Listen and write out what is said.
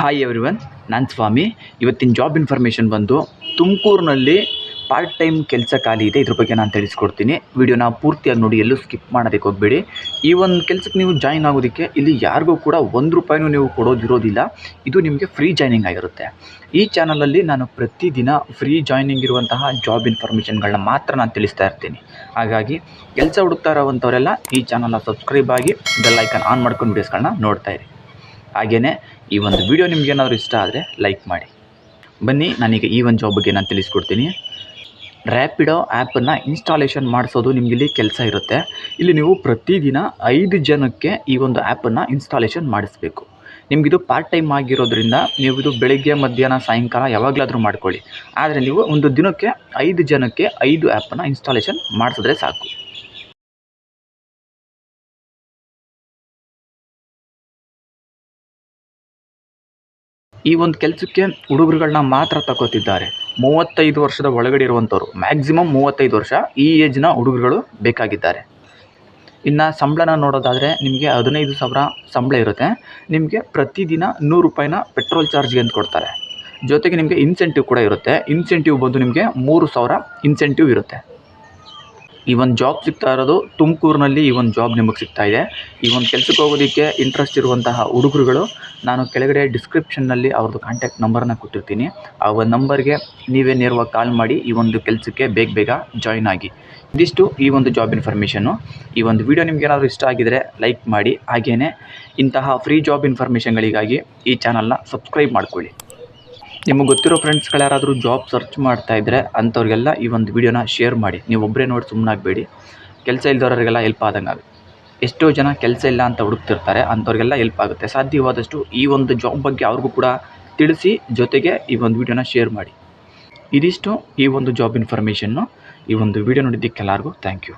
Hi everyone, ನಾನು ಸ್ವಾಮಿ. ಇವತ್ತಿನ job information ಬಂದು ತುಮಕೂರಿನಲ್ಲಿ ಪಾರ್ಟ್ ಟೈಮ್ ಕೆಲಸ ಖಾಲಿ ಇದೆ. ಇದ್ರ ಬಗ್ಗೆ ನಾನು ತಿಳಿಸ್ಕೊಡ್ತೀನಿ. ವಿಡಿಯೋನ ಪೂರ್ತಿಯಾಗಿ ನೋಡಿ, ಎಲ್ಲೂ ಸ್ಕಿಪ್ ಮಾಡೋದಕ್ಕೆ ಹೋಗಬೇಡಿ. ಈ ಒಂದು ಕೆಲಸಕ್ಕೆ ನೀವು ಜಾಯಿನ್ ಆಗೋದಕ್ಕೆ ಇಲ್ಲಿ ಯಾರಿಗೂ ಕೂಡ ₹1 ನೀವು ಕೊಡೋದಿರೋದಿಲ್ಲ. ಇದು ನಿಮಗೆ ಫ್ರೀ ಜಾಯ್ನಿಂಗ್ ಆಗಿರುತ್ತೆ. ಈ ಚಾನಲಲ್ಲಿ ನಾನು ಪ್ರತಿದಿನ ಫ್ರೀ ಜಾಯ್ನಿಂಗ್ ಇರುವಂತಹ ಜಾಬ್ ಇನ್ಫಾರ್ಮೇಷನ್ಗಳನ್ನ ಮಾತ್ರ ನಾನು ತಿಳಿಸ್ತಾ ಇರ್ತೀನಿ. ಹಾಗಾಗಿ ಕೆಲಸ ಹುಡುಕ್ತಾ ಇರೋವಂಥವರೆಲ್ಲ ಈ ಚಾನಲ್ನ ಸಬ್ಸ್ಕ್ರೈಬ್ ಆಗಿ ಬೆಲ್ ಐಕಾನ್ ಆನ್ ಮಾಡ್ಕೊಂಡು ವೀಡಿಯೋಸ್ಗಳನ್ನ ನೋಡ್ತಾ ಇರಿ. ಹಾಗೆಯೇ ಈ ಒಂದು ವಿಡಿಯೋ ನಿಮಗೇನಾದರೂ ಇಷ್ಟ ಆದರೆ ಲೈಕ್ ಮಾಡಿ. ಬನ್ನಿ, ನಾನೀಗ ಈ ಒಂದು ಜಾಬ್ ಬಗ್ಗೆ ನಾನು ತಿಳಿಸ್ಕೊಡ್ತೀನಿ. ರ್ಯಾಪಿಡೋ ಆ್ಯಪನ್ನು ಇನ್ಸ್ಟಾಲೇಷನ್ ಮಾಡಿಸೋದು ನಿಮಗಿಲ್ಲಿ ಕೆಲಸ ಇರುತ್ತೆ. ಇಲ್ಲಿ ನೀವು ಪ್ರತಿದಿನ 5 ಜನಕ್ಕೆ ಈ ಒಂದು ಆ್ಯಪನ್ನು ಇನ್ಸ್ಟಾಲೇಷನ್ ಮಾಡಿಸ್ಬೇಕು. ನಿಮಗಿದು ಪಾರ್ಟ್ ಟೈಮ್ ಆಗಿರೋದ್ರಿಂದ ನೀವು ಇದು ಬೆಳಗ್ಗೆ, ಮಧ್ಯಾಹ್ನ, ಸಾಯಂಕಾಲ ಯಾವಾಗಲಾದರೂ ಮಾಡ್ಕೊಳ್ಳಿ. ಆದರೆ ನೀವು ಒಂದು ದಿನಕ್ಕೆ 5 ಜನಕ್ಕೆ 5 ಆ್ಯಪನ್ನು ಇನ್ಸ್ಟಾಲೇಷನ್ ಮಾಡಿಸಿದ್ರೆ ಸಾಕು. ಈ ಒಂದು ಕೆಲಸಕ್ಕೆ ಹುಡುಗರುಗಳನ್ನ ಮಾತ್ರ ತಗೋತಿದ್ದಾರೆ. 35 ವರ್ಷದ ಒಳಗಡೆ ಇರುವಂಥವ್ರು, ಮ್ಯಾಕ್ಸಿಮಮ್ 35 ವರ್ಷ ಈ ಏಜ್ನ ಹುಡುಗರುಗಳು ಬೇಕಾಗಿದ್ದಾರೆ. ಇನ್ನು ಸಂಬಳನ ನೋಡೋದಾದರೆ ನಿಮಗೆ 15,000 ಸಂಬಳ ಇರುತ್ತೆ. ನಿಮಗೆ ಪ್ರತಿದಿನ ₹100 ಪೆಟ್ರೋಲ್ ಚಾರ್ಜ್ಗೆ ಅಂತ ಕೊಡ್ತಾರೆ. ಜೊತೆಗೆ ನಿಮಗೆ ಇನ್ಸೆಂಟಿವ್ ಕೂಡ ಇರುತ್ತೆ. ಇನ್ಸೆಂಟಿವ್ ಬಂದು ನಿಮಗೆ 3,000 ಇನ್ಸೆಂಟಿವ್ ಇರುತ್ತೆ. ಈ ಒಂದು ಜಾಬ್ ಸಿಗ್ತಾ ಇರೋದು ತುಮಕೂರಿನಲ್ಲಿ. ಈ ಒಂದು ಜಾಬ್ ನಿಮಗೆ ಸಿಗ್ತಾ ಇದೆ. ಈ ಒಂದು ಕೆಲಸಕ್ಕೆ ಹೋಗೋದಕ್ಕೆ ಇಂಟ್ರೆಸ್ಟ್ ಇರುವಂತಹ ಹುಡುಗರುಗಳು, ನಾನು ಕೆಳಗಡೆ ಡಿಸ್ಕ್ರಿಪ್ಷನ್ನಲ್ಲಿ ಅವ್ರದ್ದು ಕಾಂಟ್ಯಾಕ್ಟ್ ನಂಬರನ್ನು ಕೊಟ್ಟಿರ್ತೀನಿ. ಆ ಒಂದು ನಂಬರ್ಗೆ ನೀವೇ ನೇರವಾಗಿ ಕಾಲ್ ಮಾಡಿ ಈ ಒಂದು ಕೆಲಸಕ್ಕೆ ಬೇಗ ಜಾಯ್ನ್ ಆಗಿ. ಇದಿಷ್ಟು ಈ ಒಂದು ಜಾಬ್ ಇನ್ಫಾರ್ಮೇಷನ್ನು. ಈ ಒಂದು ವಿಡಿಯೋ ನಿಮಗೇನಾದರೂ ಇಷ್ಟ ಆಗಿದರೆ ಲೈಕ್ ಮಾಡಿ. ಹಾಗೆಯೇ ಇಂತಹ ಫ್ರೀ ಜಾಬ್ ಇನ್ಫಾರ್ಮೇಷನ್ಗಳಿಗಾಗಿ ಈ ಚಾನಲ್ನ ಸಬ್ಸ್ಕ್ರೈಬ್ ಮಾಡ್ಕೊಳ್ಳಿ. ನಿಮಗೆ ಗೊತ್ತಿರೋ ಫ್ರೆಂಡ್ಸ್ಗಳು ಯಾರಾದರೂ ಜಾಬ್ ಸರ್ಚ್ ಮಾಡ್ತಾ ಇದ್ದರೆ ಅಂಥವ್ರಿಗೆಲ್ಲ ಈ ಒಂದು ವಿಡಿಯೋನ ಶೇರ್ ಮಾಡಿ. ನೀವು ಒಬ್ಬರೇ ನೋಡಿ ಸುಮ್ಮನಾಗಬೇಡಿ. ಕೆಲಸ ಇಲ್ದವರಿಗೆಲ್ಲ ಹೆಲ್ಪ್ ಆದಂಗೆ ಆಗುತ್ತೆ. ಎಷ್ಟೋ ಜನ ಕೆಲಸ ಇಲ್ಲ ಅಂತ ಹುಡುಕ್ತಿರ್ತಾರೆ, ಅಂಥವ್ರಿಗೆಲ್ಲ ಹೆಲ್ಪ್ ಆಗುತ್ತೆ. ಸಾಧ್ಯವಾದಷ್ಟು ಈ ಒಂದು ಜಾಬ್ ಬಗ್ಗೆ ಅವ್ರಿಗೂ ಕೂಡ ತಿಳಿಸಿ, ಜೊತೆಗೆ ಈ ಒಂದು ವಿಡಿಯೋನ ಶೇರ್ ಮಾಡಿ. ಇದಿಷ್ಟು ಈ ಒಂದು ಜಾಬ್ ಇನ್ಫಾರ್ಮೇಷನ್ನು. ಈ ಒಂದು ವಿಡಿಯೋ ನೋಡಿದ್ದಕ್ಕೆ ಎಲ್ಲರಿಗೂ ಥ್ಯಾಂಕ್ ಯು.